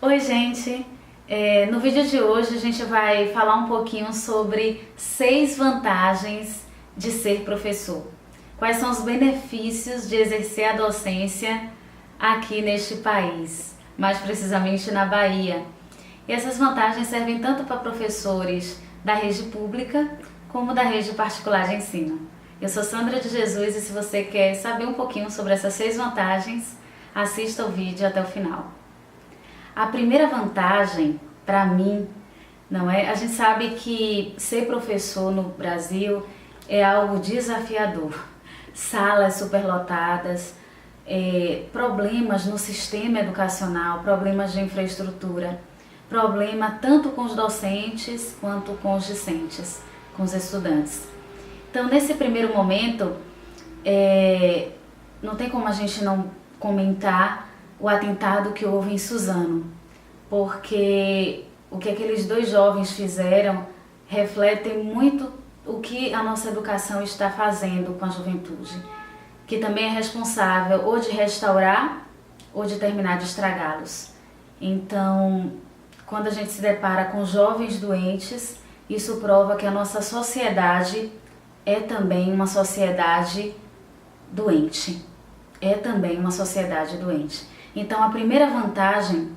Oi, gente! No vídeo de hoje a gente vai falar um pouquinho sobre 6 vantagens de ser professor. Quais são os benefícios de exercer a docência aqui neste país, mais precisamente na Bahia. E essas vantagens servem tanto para professores da rede pública como da rede particular de ensino. Eu sou Sandra de Jesus e se você quer saber um pouquinho sobre essas 6 vantagens, assista o vídeo até o final. A primeira vantagem, para mim, não é? A gente sabe que ser professor no Brasil é algo desafiador. Salas superlotadas, problemas no sistema educacional, problemas de infraestrutura, problema tanto com os docentes quanto com os discentes, com os estudantes. Então, nesse primeiro momento, não tem como a gente não comentar o atentado que houve em Suzano, porque o que aqueles 2 jovens fizeram reflete muito o que a nossa educação está fazendo com a juventude, que também é responsável ou de restaurar ou de terminar de estragá-los. Então, quando a gente se depara com jovens doentes, isso prova que a nossa sociedade é também uma sociedade doente. É também uma sociedade doente. Então, a primeira vantagem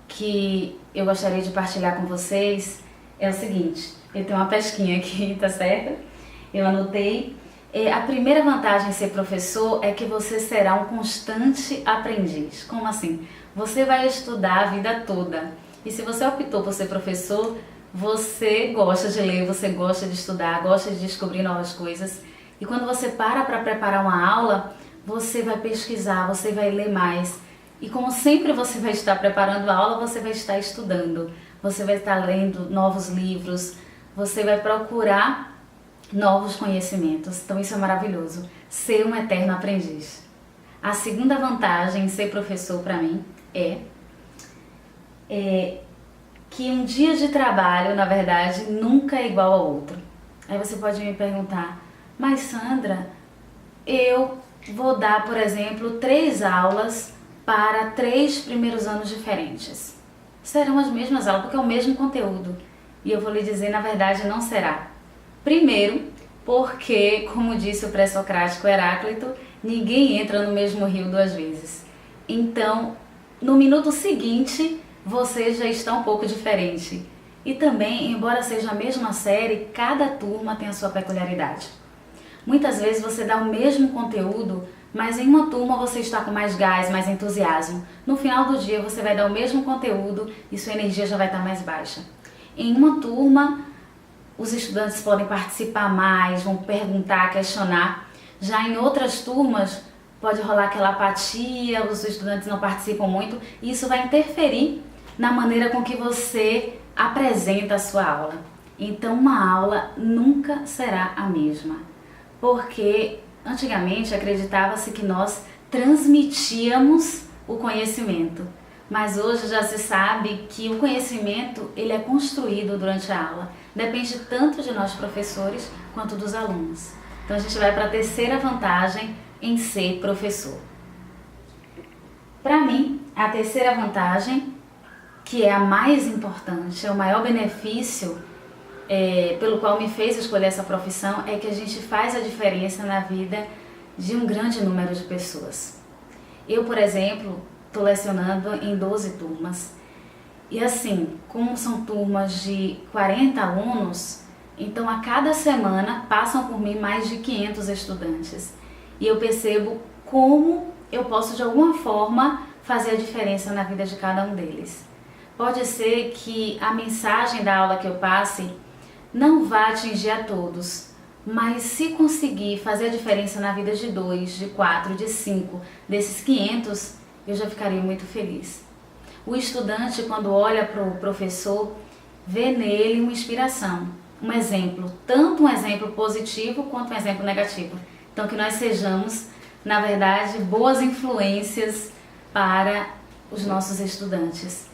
que eu gostaria de partilhar com vocês é o seguinte. Eu tenho uma pesquinha aqui, tá certo? Eu anotei. A primeira vantagem de ser professor é que você será um constante aprendiz. Como assim? Você vai estudar a vida toda. E se você optou por ser professor, você gosta de ler, você gosta de estudar, gosta de descobrir novas coisas. E quando você para preparar uma aula, você vai pesquisar, você vai ler mais. E como sempre você vai estar preparando a aula, você vai estar estudando, você vai estar lendo novos livros, você vai procurar novos conhecimentos. Então isso é maravilhoso, ser um eterno aprendiz. A segunda vantagem em ser professor para mim é que um dia de trabalho, na verdade, nunca é igual ao outro. Aí você pode me perguntar, mas Sandra, eu vou dar, por exemplo, 3 aulas para 3 primeiros anos diferentes. Serão as mesmas aulas, porque é o mesmo conteúdo. E eu vou lhe dizer, na verdade, não será. Primeiro, porque, como disse o pré-socrático Heráclito, ninguém entra no mesmo rio 2 vezes. Então, no minuto seguinte, você já está um pouco diferente. E também, embora seja a mesma série, cada turma tem a sua peculiaridade. Muitas vezes você dá o mesmo conteúdo, mas em uma turma você está com mais gás, mais entusiasmo. No final do dia você vai dar o mesmo conteúdo e sua energia já vai estar mais baixa. Em uma turma, os estudantes podem participar mais, vão perguntar, questionar. Já em outras turmas, pode rolar aquela apatia, os estudantes não participam muito e isso vai interferir na maneira com que você apresenta a sua aula. Então uma aula nunca será a mesma, porque antigamente acreditava-se que nós transmitíamos o conhecimento, mas hoje já se sabe que o conhecimento ele é construído durante a aula, depende tanto de nós professores quanto dos alunos. Então a gente vai para a terceira vantagem em ser professor. Para mim, a terceira vantagem, que é a mais importante, é o maior benefício pelo qual me fez escolher essa profissão, é que a gente faz a diferença na vida de um grande número de pessoas. Eu, por exemplo, estou lecionando em 12 turmas e assim, como são turmas de 40 alunos, então a cada semana passam por mim mais de 500 estudantes e eu percebo como eu posso de alguma forma fazer a diferença na vida de cada um deles. Pode ser que a mensagem da aula que eu passe não vai atingir a todos, mas se conseguir fazer a diferença na vida de 2, de 4, de 5, desses 500, eu já ficaria muito feliz. O estudante, quando olha para o professor, vê nele uma inspiração, um exemplo, tanto um exemplo positivo quanto um exemplo negativo. Então que nós sejamos, na verdade, boas influências para os nossos estudantes,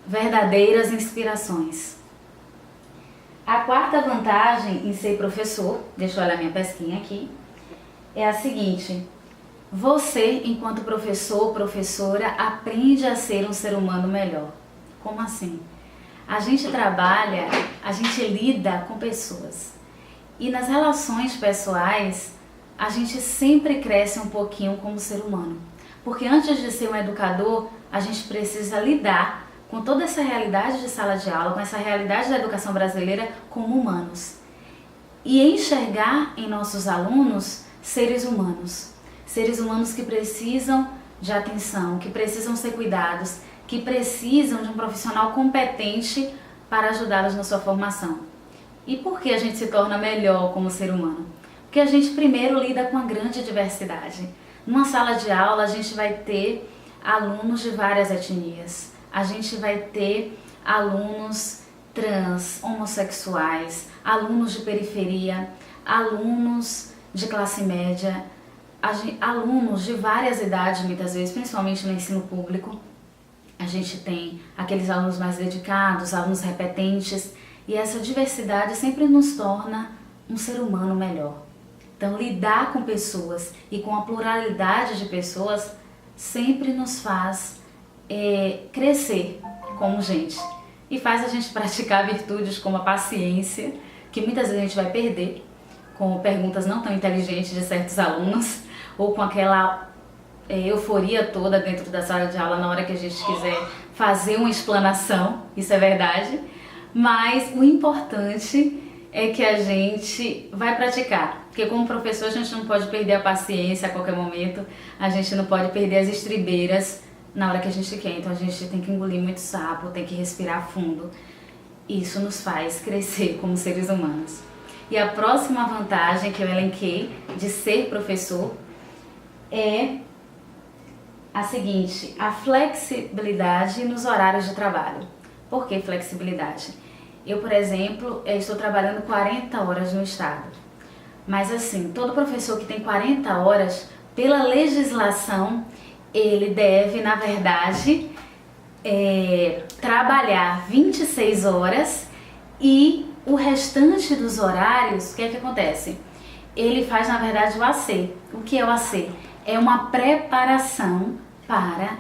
verdadeiras inspirações. A quarta vantagem em ser professor, deixa eu olhar minha pesquinha aqui, é a seguinte: você, enquanto professor ou professora, aprende a ser um ser humano melhor. Como assim? A gente trabalha, a gente lida com pessoas. E nas relações pessoais, a gente sempre cresce um pouquinho como ser humano. Porque antes de ser um educador, a gente precisa lidar com toda essa realidade de sala de aula, com essa realidade da educação brasileira como humanos. E enxergar em nossos alunos seres humanos que precisam de atenção, que precisam ser cuidados, que precisam de um profissional competente para ajudá-los na sua formação. E por que a gente se torna melhor como ser humano? Porque a gente primeiro lida com a grande diversidade. Numa sala de aula a gente vai ter alunos de várias etnias, a gente vai ter alunos trans, homossexuais, alunos de periferia, alunos de classe média, alunos de várias idades muitas vezes, principalmente no ensino público. A gente tem aqueles alunos mais dedicados, alunos repetentes, e essa diversidade sempre nos torna um ser humano melhor. Então, lidar com pessoas e com a pluralidade de pessoas sempre nos faz crescer como gente. E faz a gente praticar virtudes como a paciência, que muitas vezes a gente vai perder com perguntas não tão inteligentes de certos alunos, ou com aquela euforia toda dentro da sala de aula na hora que a gente quiser fazer uma explanação, isso é verdade, mas o importante é que a gente vai praticar, porque como professor a gente não pode perder a paciência a qualquer momento, a gente não pode perder as estribeiras na hora que a gente quer, então a gente tem que engolir muito sapo, tem que respirar fundo. Isso nos faz crescer como seres humanos. E a próxima vantagem que eu elenquei de ser professor é a seguinte: a flexibilidade nos horários de trabalho. Por que flexibilidade? Eu, por exemplo, estou trabalhando 40 horas no estado. Mas assim, todo professor que tem 40 horas, pela legislação, ele deve, na verdade, trabalhar 26 horas e o restante dos horários, o que é que acontece? Ele faz, na verdade, o AC. O que é o AC? É uma preparação para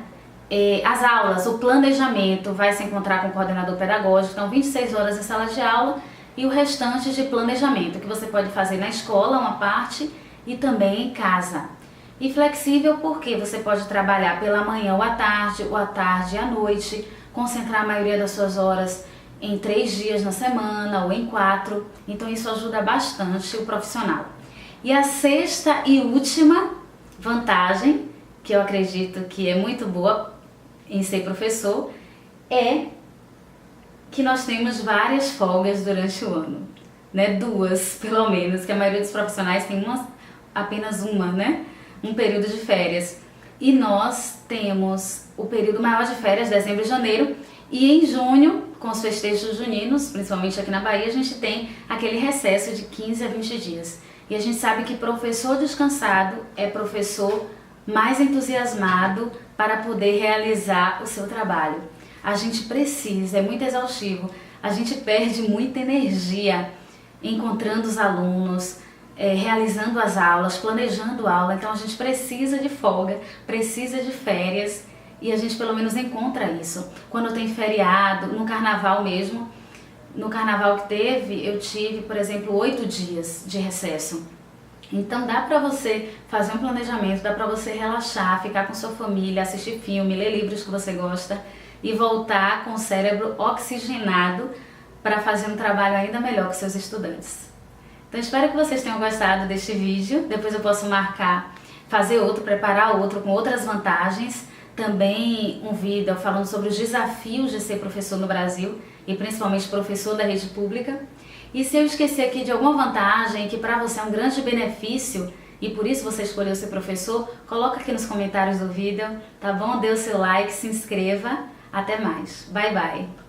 as aulas, o planejamento, vai se encontrar com o coordenador pedagógico, então 26 horas em sala de aula e o restante de planejamento, que você pode fazer na escola, uma parte, e também em casa. E flexível porque você pode trabalhar pela manhã ou à tarde e à noite, concentrar a maioria das suas horas em 3 dias na semana ou em 4, então isso ajuda bastante o profissional. E a sexta e última vantagem, que eu acredito que é muito boa em ser professor, é que nós temos várias folgas durante o ano, né? 2, pelo menos, que a maioria dos profissionais tem apenas uma, né? Um período de férias. E nós temos o período maior de férias, dezembro e janeiro, e em junho, com os festejos juninos, principalmente aqui na Bahia, a gente tem aquele recesso de 15 a 20 dias. E a gente sabe que professor descansado é professor mais entusiasmado para poder realizar o seu trabalho. A gente precisa, é muito exaustivo, a gente perde muita energia encontrando os alunos, realizando as aulas, planejando a aula, então a gente precisa de folga, precisa de férias e a gente pelo menos encontra isso. Quando tem feriado, no carnaval mesmo, no carnaval que teve, eu tive, por exemplo, 8 dias de recesso. Então dá pra você fazer um planejamento, dá pra você relaxar, ficar com sua família, assistir filme, ler livros que você gosta e voltar com o cérebro oxigenado para fazer um trabalho ainda melhor com seus estudantes. Então espero que vocês tenham gostado deste vídeo, depois eu posso marcar, fazer outro, preparar outro com outras vantagens, também um vídeo falando sobre os desafios de ser professor no Brasil e principalmente professor da rede pública. E se eu esquecer aqui de alguma vantagem que para você é um grande benefício e por isso você escolheu ser professor, coloca aqui nos comentários do vídeo, tá bom? Dê o seu like, se inscreva. Até mais. Bye, bye.